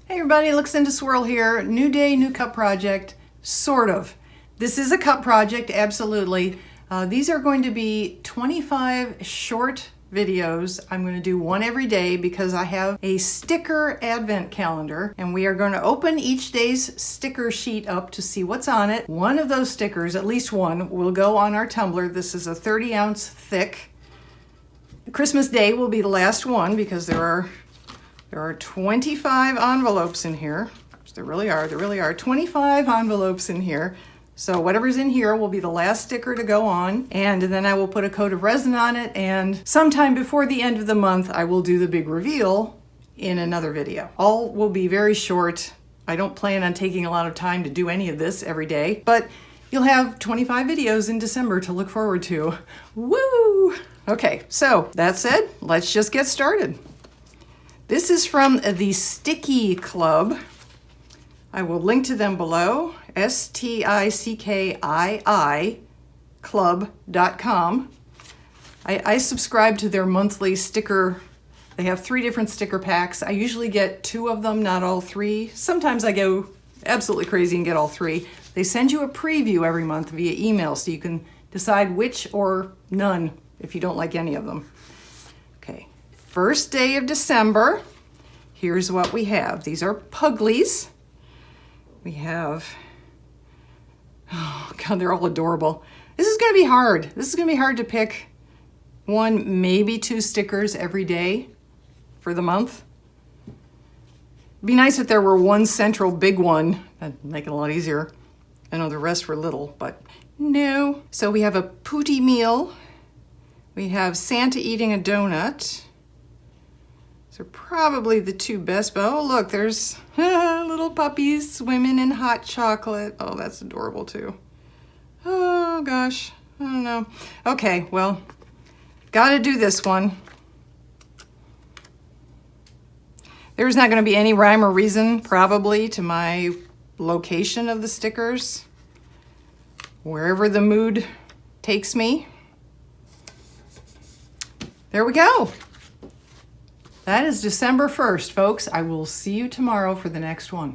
Hey everybody, Looks into Swirl here. New day, new cup project, sort of. This is a cup project, absolutely. These are going to be 25 short videos. I'm going to do one every day because I have a sticker advent calendar and we are going to open each day's sticker sheet up to see what's on it. One of those stickers, at least one, will go on our tumbler. This is a 30-ounce thick. Christmas Day will be the last one because there are 25 envelopes in here. There really are 25 envelopes in here. So whatever's in here will be the last sticker to go on, and then I will put a coat of resin on it, and sometime before the end of the month I will do the big reveal in another video. All will be very short. I don't plan on taking a lot of time to do any of this every day, but you'll have 25 videos in December to look forward to. Woo! Okay, so that said, let's just get started. This is from the Stickii Club. I will link to them below, Stickii club.com. I subscribe to their monthly sticker. They have 3 different sticker packs. I usually get 2 of them, not all 3. Sometimes I go absolutely crazy and get all 3. They send you a preview every month via email so you can decide which or none if you don't like any of them. Okay. First day of December, here's what we have. These are Puglies. We have, oh God, they're all adorable. This is gonna be hard. This is gonna be hard to pick 1, maybe 2 stickers every day for the month. It'd be nice if there were 1 central big one. That'd make it a lot easier. I know the rest were little, but no. So we have a Pooty meal. We have Santa eating a donut. These are probably the 2 best, but oh look, there's little puppies swimming in hot chocolate. Oh, that's adorable too. Oh gosh, I don't know. Okay, well, gotta do this one. There's not gonna be any rhyme or reason probably to my location of the stickers. Wherever the mood takes me. There we go. That is December 1st, folks. I will see you tomorrow for the next one.